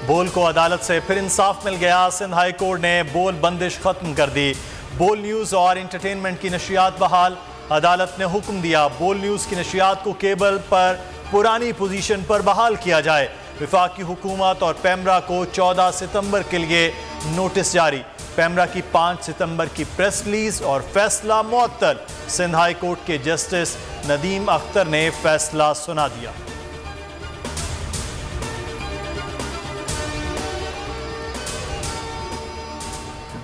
बोल को अदालत से फिर इंसाफ मिल गया। सिंध हाई कोर्ट ने बोल बंदिश खत्म कर दी। बोल न्यूज़ और इंटरटेनमेंट की नशियात बहाल। अदालत ने हुक्म दिया बोल न्यूज़ की नशियात को केबल पर पुरानी पोजीशन पर बहाल किया जाए। वफाकी हुकूमत और पैमरा को 14 सितंबर के लिए नोटिस जारी। पैमरा की 5 सितंबर की प्रेस रिलीज और फैसला मुअत्तल। सिंध हाई कोर्ट के जस्टिस नदीम अख्तर ने फैसला सुना दिया।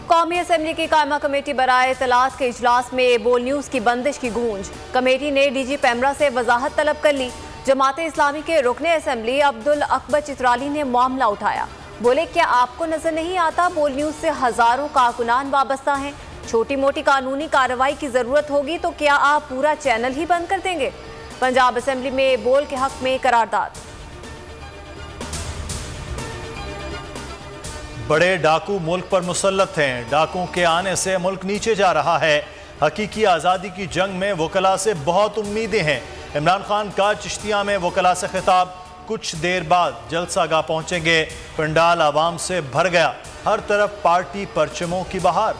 कौमी असम्बली की कायमा कमेटी बराए इत्तलात के इजलास में बोल न्यूज़ की बंदिश की गूंज। कमेटी ने डीजी पैमरा से वजाहत तलब कर ली। जमाते इस्लामी के रुकने असम्बली अब्दुल अकबर चित्राली ने मामला उठाया। बोले, क्या आपको नजर नहीं आता बोल न्यूज़ से हजारों कारकुनान वाबस्ता हैं? छोटी मोटी कानूनी कार्रवाई की जरूरत होगी तो क्या आप पूरा चैनल ही बंद कर देंगे? पंजाब असम्बली में बोल के हक में करारदाद। बड़े डाकू मुल्क पर मुसल्लत हैं। डाकुओं के आने से मुल्क नीचे जा रहा है। हकीकी आज़ादी की जंग में वकला से बहुत उम्मीदें हैं। इमरान खान का चिश्तिया में वकला से खिताब। कुछ देर बाद जलसागाह पहुंचेंगे। पंडाल आवाम से भर गया। हर तरफ पार्टी परचमों की बहार।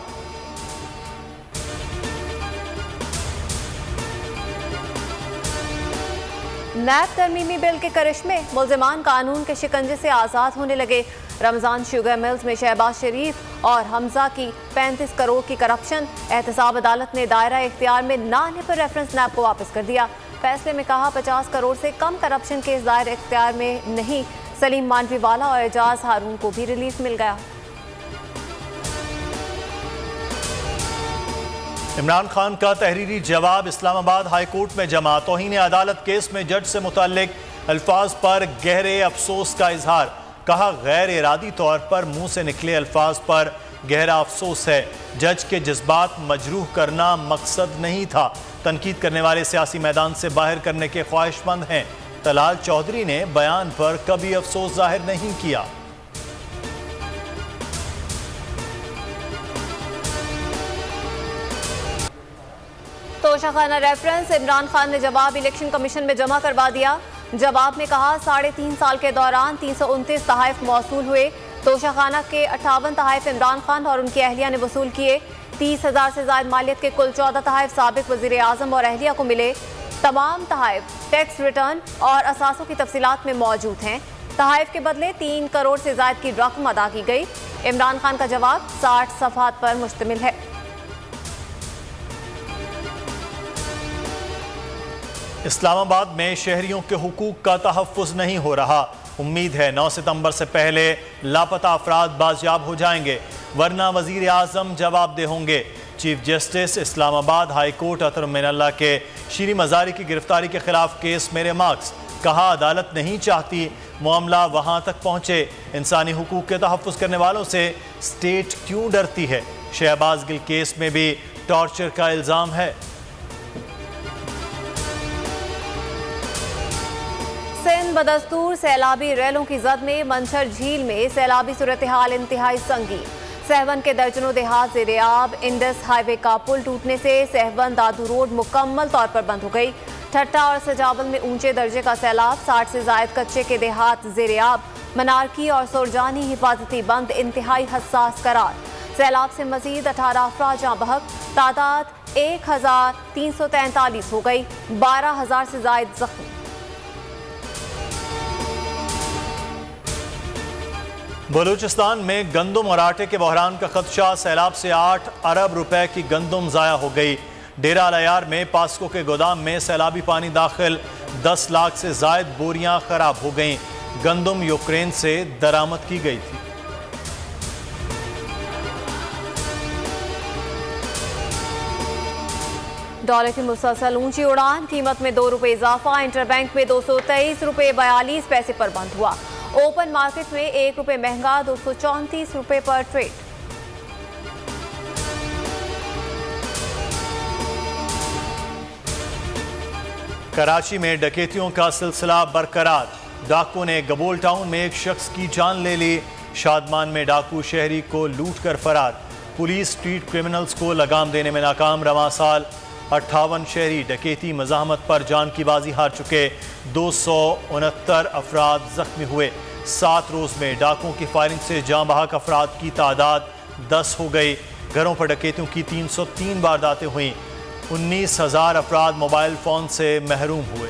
नैब तरमीमी बिल के करिश्मे। मुल्जिमान कानून के शिकंजे से आज़ाद होने लगे। रमजान शुगर मिल्स में शहबाज शरीफ और हमजा की 35 करोड़ की करप्शन। एहतसाब अदालत ने दायरा इख्तियार में ना आने पर रेफरेंस नैब को वापस कर दिया। फैसले में कहा 50 करोड़ से कम करप्शन केस दायरा इख्तियार में नहीं। सलीम मानवी वाला और एजाज हारून को भी रिलीफ मिल गया। इमरान खान का तहरीरी जवाब इस्लामाबाद हाई कोर्ट में जमा। तौहीन अदालत केस में जज से मुताल्लिक अल्फाज पर गहरे अफसोस का इजहार। कहा, गैर इरादी तौर पर मुंह से निकले अल्फाज पर गहरा अफसोस है। जज के जज्बात मजरूह करना मकसद नहीं था। तनकीद करने वाले सियासी मैदान से बाहर करने के ख्वाहिशमंद हैं। तलाल चौधरी ने बयान पर कभी अफसोस जाहिर नहीं किया। तोशाखाना रेफरेंस। इमरान खान ने जवाब इलेक्शन कमीशन में जमा करवा दिया। जवाब में कहा, 3.5 साल के दौरान 329 तहाइफ मौसूल हुए। तोशाखाना के 58 तहाइफ इमरान खान और उनकी अहलिया ने वसूल किए। 30,000 से ज्यादा मालियत के कुल 14 तहाइफ साबिक वजीर आजम और अहलिया को मिले। तमाम तहाइफ टैक्स रिटर्न और असासों की तफसीलात में मौजूद हैं। तहाइफ के बदले 3 करोड़ से ज्यादा की रकम अदा की गई। इमरान खान का जवाब 60 सफ़हात पर मुश्तमिल है। इस्लामाबाद में शहरियों के हुकूक का तहफ़्फ़ुज़ नहीं हो रहा। उम्मीद है 9 सितंबर से पहले लापता अफराद बाजियाब हो जाएंगे, वरना वज़ीर आज़म जवाबदेह होंगे। Chief justice Islamabad high court Athar Minallah के शीरी मज़ारी की गिरफ्तारी के खिलाफ केस मेरे मार्क्स। कहा, अदालत नहीं चाहती मामला वहाँ तक पहुँचे। इंसानी हुकूक के तहफ़्फ़ुज़ करने वालों से स्टेट क्यों डरती है? शहबाज गिल केस में भी टॉर्चर का इल्ज़ाम है। सिंध बदस्तूर सैलाबी रैलों की जद में मंछर झील में सैलाबी सूरत हाल इंतहाई संगीन। सहवन के दर्जनों देहात ज़ेरे-आब। इंडस हाईवे का पुल टूटने से सहवन दादू रोड मुकम्मल तौर पर बंद हो गई। ठट्टा और सजावल में ऊंचे दर्जे का सैलाब। 60 से जायद कच्चे के देहात ज़ेरे-आब। मनारकी और सुरजानी हिफाजती बंद इंतहाई हसास करार। सैलाब से मजीद 18 अफराद जाँ बहक। तादाद 1343 हो गई। 12,000 से जायद जख्मी। बलूचिस्तान में गंदम और आटे के बहरान का खदशा। सैलाब से 8 अरब रुपए की गंदम ज़ाया हो गई। डेरा अलयार में पास्को के गोदाम में सैलाबी पानी दाखिल। 10 लाख से जायद बोरियां खराब हो गईं। गंदम यूक्रेन से दरामद की गई थी। डॉलर की मुसलसल ऊंची उड़ान। कीमत में 2 रुपये इजाफा। इंटरबैंक में 223 रुपये 42 पैसे पर बंद हुआ। ओपन मार्केट में 1 रुपये महंगा 234 रुपये पर ट्रेड। कराची में डकैतियों का सिलसिला बरकरार। डाकुओं ने गबोल टाउन में एक शख्स की जान ले ली। शादमान में डाकू शहरी को लूट कर फरार। पुलिस स्ट्रीट क्रिमिनल्स को लगाम देने में नाकाम। रवां साल 58 शहरी डकैती मज़ाहमत पर जान की बाजी हार चुके। 269 अफराद जख्मी हुए। 7 रोज में डाकुओं की फायरिंग से जाँ बहक अफराद की तादाद 10 हो गई। घरों पर डकैतियों की 303 वारदातें हुई। 19,000 अफराद मोबाइल फोन से महरूम हुए।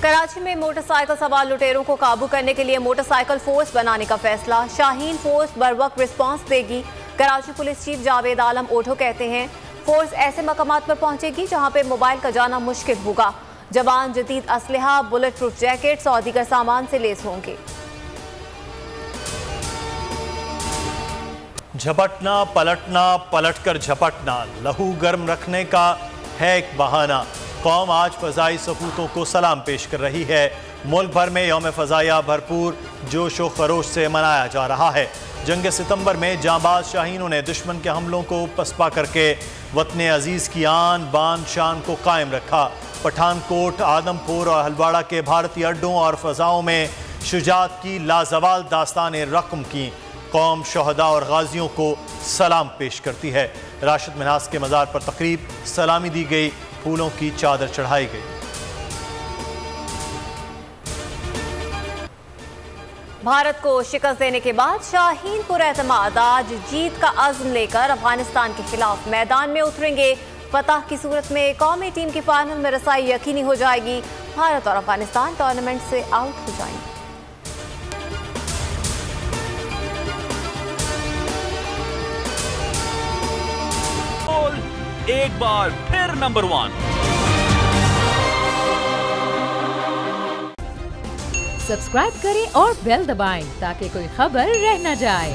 कराची में मोटरसाइकिल सवार लुटेरों को काबू करने के लिए मोटरसाइकिल फोर्स बनाने का फैसला। शाहीन फोर्स बरवक्त रिस्पांस देगी। कराची पुलिस चीफ जावेद आलम ओठो कहते हैं फोर्स ऐसे मकामात पर पहुंचेगी जहां पे मोबाइल का जाना मुश्किल होगा। जवान जदीद असलहा, बुलेट प्रूफ जैकेट्स और दीगर सामान से लेस होंगे। झपटना पलटना, पलटकर झपटना, लहू गर्म रखने का है एक बहाना। कौम आज फ़ज़ाई सपूतों को सलाम पेश कर रही है। मुल्क भर में यौम फ़ज़ाया भरपूर जोश व खरोश से मनाया जा रहा है। जंग सितंबर में जांबाज शाहीनों ने दुश्मन के हमलों को पसपा करके वतन अजीज़ की आन बान शान को कायम रखा। पठानकोट, आदमपुर और हलवाड़ा के भारतीय अड्डों और फ़ज़ाओं में शुजाअत की लाजवाल दास्तान रकम की। कौम शहदा और गाजियों को सलाम पेश करती है। राशिद मिन्हास के मज़ार पर तकरीब, सलामी दी गई, फूलों की चादर चढ़ाई गई। भारत को शिकस्त देने के बाद शाहीन पुरएतमाद आज जीत का अज़्म लेकर अफगानिस्तान के खिलाफ मैदान में उतरेंगे। फतह की सूरत में कौमी टीम की फाइनल में रसाई यकीनी हो जाएगी। भारत और अफगानिस्तान टूर्नामेंट से आउट हो जाएंगे। एक बार फिर नंबर 1। सब्सक्राइब करें और बेल दबाएं ताकि कोई खबर रह न जाए।